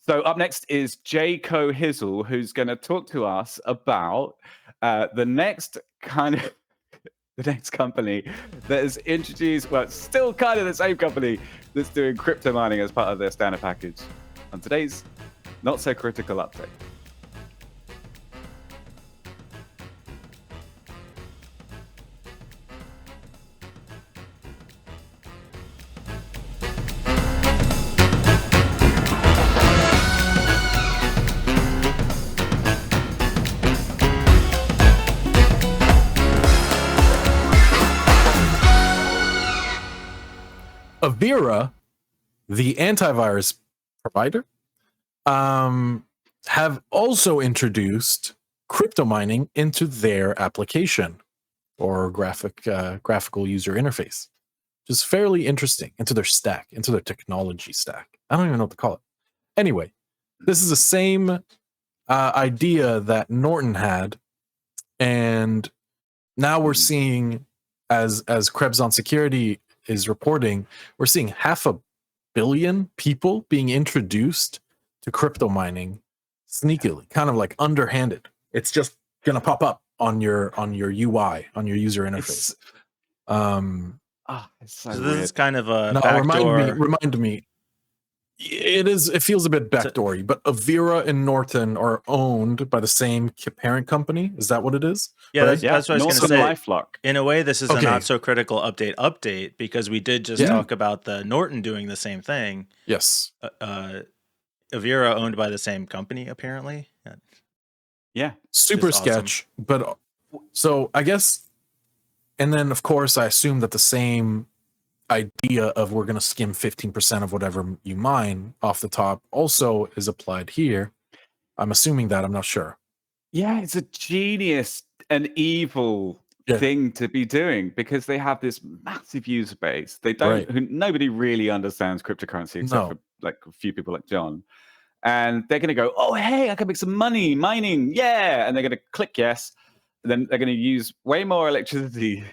So up next is J.Co. Hizzle, who's going to talk to us about the next kind of the next company that is introduced, well, it's still kind of the same company that's doing crypto mining as part of their standard package on today's Not So Critical update. Avira, the antivirus provider, have also introduced crypto mining into their application or graphical user interface, which is fairly interesting, into their stack, into their technology stack. I don't even know what to call it. Anyway, this is the same idea that Norton had, and now we're seeing, as Krebs on Security is reporting, we're seeing 500 million people being introduced to crypto mining sneakily, kind of like underhanded. It's just gonna pop up on your UI, on your user interface. It's so So weird. this is kind of a Now backdoor. remind me. It feels a bit backdoory, but Avira and Norton are owned by the same parent company. Is that what it is? Yeah, right? that's what I was going to say. NortonLifeLock. In a way, this is a Okay. not so critical update because we did just talk about the Norton doing the same thing. Yes. Avira owned by the same company, apparently. Yeah. Super Just awesome. sketch. But so I guess, and then of course I assume that the same idea of we're going to skim 15% of whatever you mine off the top also is applied here. I'm assuming that, I'm not sure. Yeah, it's a genius and evil thing to be doing because they have this massive user base. They don't, nobody really understands cryptocurrency except for like a few people like John. And they're going to go, oh, hey, I can make some money mining. Yeah. And they're going to click yes. And then they're going to use way more electricity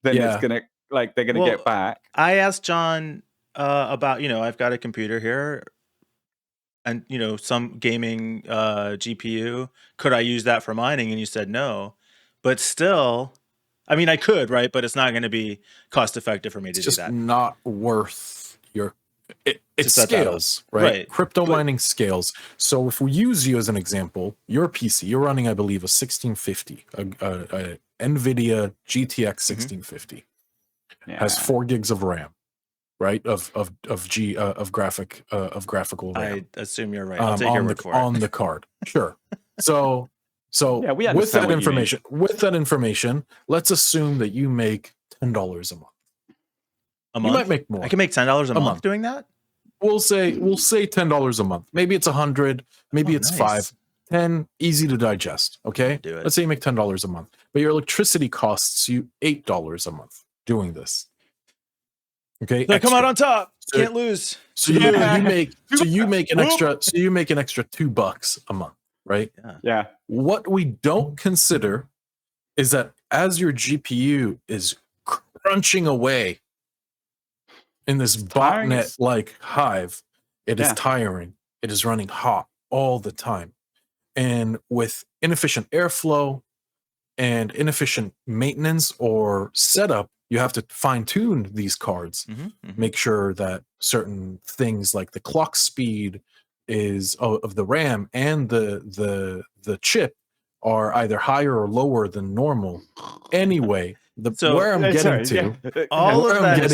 than it's going to, like, they're going to get back. I asked John about, I've got a computer here and, some gaming GPU. Could I use that for mining? And you said no. But still, I mean, I could, right? But it's not going to be cost effective for me to do that. It's just not worth your... It scales, right? Crypto mining scales. So if we use you as an example, your PC, you're running, I believe, a 1650, a NVIDIA GTX 1650. Has 4 gigs of RAM, right? Of graphical RAM. I assume you're right. I'll take your word for it. On the card, sure. So with that information, let's assume that you make $10 a month. A month? You might make more. I can make $10 a month doing that? We'll say $10 a month. Maybe it's 100, maybe it's 5. 10, easy to digest. Okay. Let's say you make $10 a month, but your electricity costs you $8 a month doing this. Okay. They come out on top. Can't lose. So you make an extra $2 a month, right? Yeah. What we don't consider is that as your GPU is crunching away in this botnet like hive, it is tiring. It is running hot all the time. And with inefficient airflow and inefficient maintenance or setup, you have to fine-tune these cards, make sure that certain things like the clock speed is of the RAM and the chip are either higher or lower than normal. Anyway, where I'm getting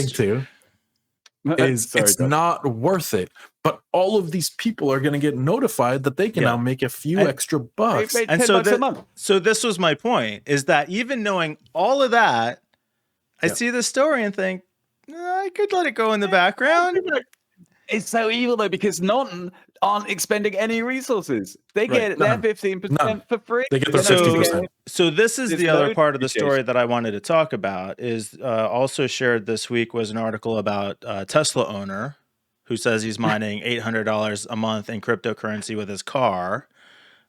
to is it's not worth it. But all of these people are going to get notified that they can now make a few extra bucks. And so this was my point, is that even knowing all of that, I see the story and think, I could let it go in the background. It's so evil though, because Norton aren't expending any resources. They get their 15% for free. They get their 50%. So this is the other part of the story that I wanted to talk about. Is also shared this week was an article about a Tesla owner who says he's mining $800 a month in cryptocurrency with his car.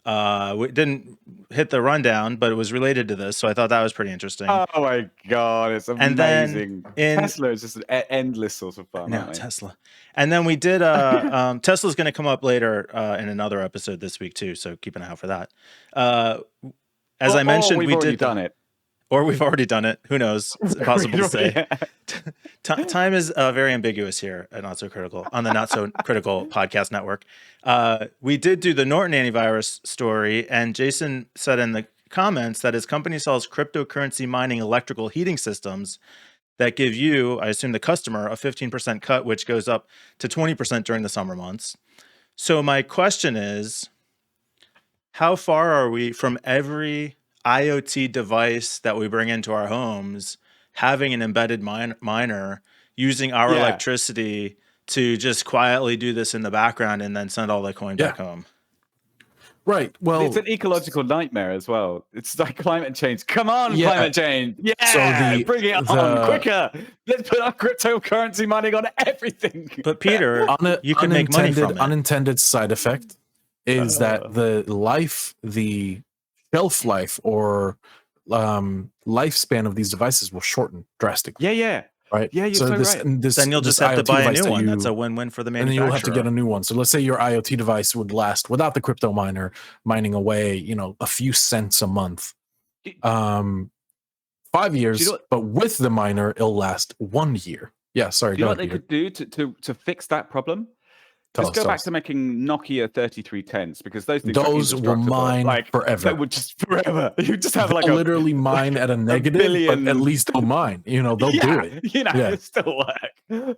We didn't hit the rundown, but it was related to this, so I thought that was pretty interesting. Oh my god, it's amazing! And then Tesla is just an endless source of fun. No, Tesla. And then we did. Tesla's going to come up later in another episode this week too, so keep an eye out for that. As I mentioned, we've already done it. Or we've already done it. Who knows? It's impossible to say. Time is very ambiguous here at Not So Critical on the Not So Critical podcast network. We did do the Norton antivirus story, and Jason said in the comments that his company sells cryptocurrency mining electrical heating systems that give you, I assume the customer, a 15% cut, which goes up to 20% during the summer months. So my question is, how far are we from every IoT device that we bring into our homes having an embedded miner using our electricity to just quietly do this in the background and then send all the coin back home? Right. Well, it's an ecological nightmare as well. It's like climate change. Come on, climate change. Yeah. So bring it on quicker. Let's put our cryptocurrency money on everything. But Peter, you can make money from it. Unintended side effect is that the shelf life or lifespan of these devices will shorten drastically. Yeah. Right. Yeah, you're so right. Then you'll just have to buy a new one. That's a win-win for the manufacturer. And then you'll have to get a new one. So let's say your IoT device would last without the crypto miner mining away, a few cents a month. 5 years, but with the miner, it'll last 1 year. Yeah, sorry. Do you know what they could do to fix that problem? Just go back to making Nokia 3310s, because those things will mine forever. They would just forever. You just have like literally mine at a negative, but at least they'll mine. They'll do it. It still work.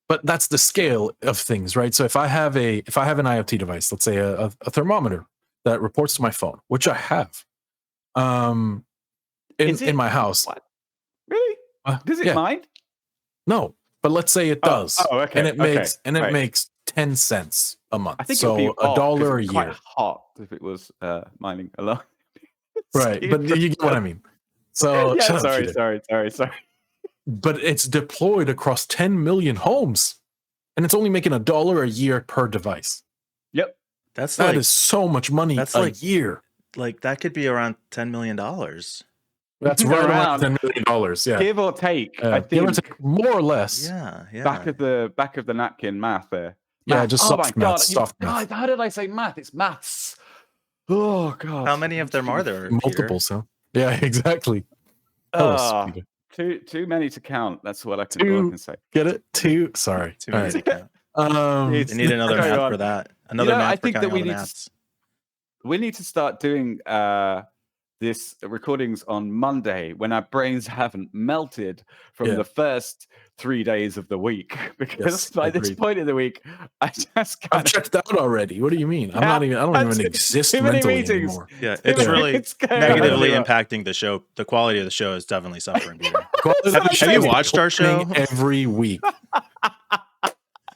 But that's the scale of things, right? So if I have an IoT device, let's say a thermometer that reports to my phone, which I have, in my house. What? Really? Does it mine? No. But let's say it does, okay. And it makes 10 cents a month. I think so $1 a year. Quite hot if it was mining alone. Right, but you get what I mean. So sorry. But it's deployed across 10 million homes, and it's only making $1 a year per device. Yep, that is so much money a year. Like that could be around $10 million. That's right around $10 million, yeah. Give or take, I think. Give or take, more or less. Yeah. Back of the napkin math there. Yeah, just soft math. Soft math. How did I say math? It's maths. Oh god. How many of them are there? Multiples, huh? Yeah, exactly. Too many to count. That's what I can say. Get it? Too many to count. They need another math for that. Another math. I think for that we need to start doing this recordings on Monday when our brains haven't melted from the first 3 days of the week, because by this point in the week I've checked out already. What do you mean? I don't even exist mentally anymore. Yeah, it's really negatively impacting the show. The quality of the show is definitely suffering. Have you watched our show every week?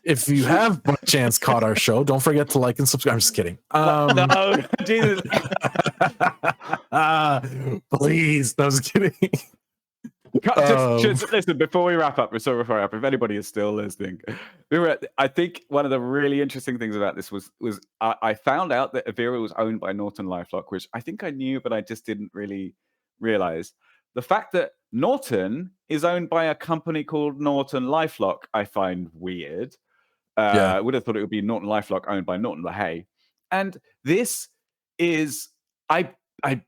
If you have by chance caught our show, don't forget to like and subscribe. I'm just kidding. No, Jesus. Please. No, I was kidding. Just listen, before we wrap up, if anybody is still listening, I think one of the really interesting things about this was I found out that Avira was owned by NortonLifeLock, which I think I knew, but I just didn't really realize. The fact that Norton is owned by a company called NortonLifeLock, I find weird. I would have thought it would be NortonLifeLock owned by Norton LaHaye. And this is, I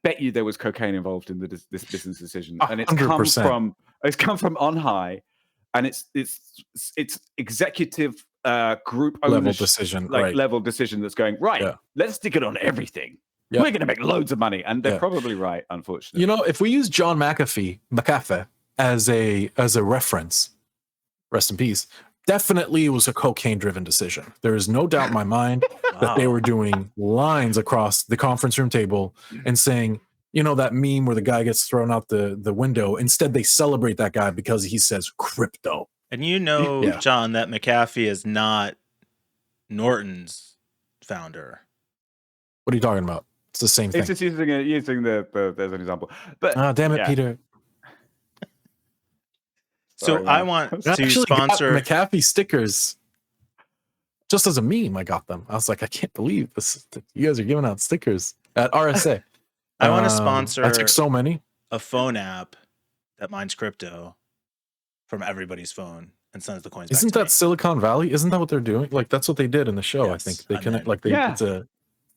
bet you there was cocaine involved in this business decision, and it's 100%. come from on high, and it's executive group level decision, level decision that's going right. Yeah. Let's stick it on everything. Yeah. We're going to make loads of money, and they're probably right. Unfortunately, if we use John McAfee as a reference, rest in peace. Definitely, it was a cocaine-driven decision. There is no doubt in my mind that they were doing lines across the conference room table and saying, that meme where the guy gets thrown out the window. Instead, they celebrate that guy because he says crypto. And John, that McAfee is not Norton's founder. What are you talking about? It's the same thing. It's just using the there's an example. But damn it, Peter. So I want to sponsor McAfee stickers. just as a meme, I got them. I was like, I can't believe this. You guys are giving out stickers at RSA. I want to sponsor. I took so many. A phone app that mines crypto from everybody's phone and sends the coins. Isn't that Silicon Valley? Isn't that what they're doing? Like that's what they did in the show. Yes, I think they connect. Like it's a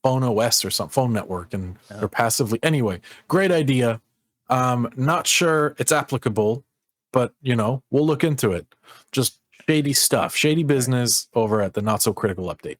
phone OS or some phone network, and they're passively. Anyway, great idea. Not sure it's applicable, but we'll look into it. Just shady stuff, shady business over at the Not So Critical update.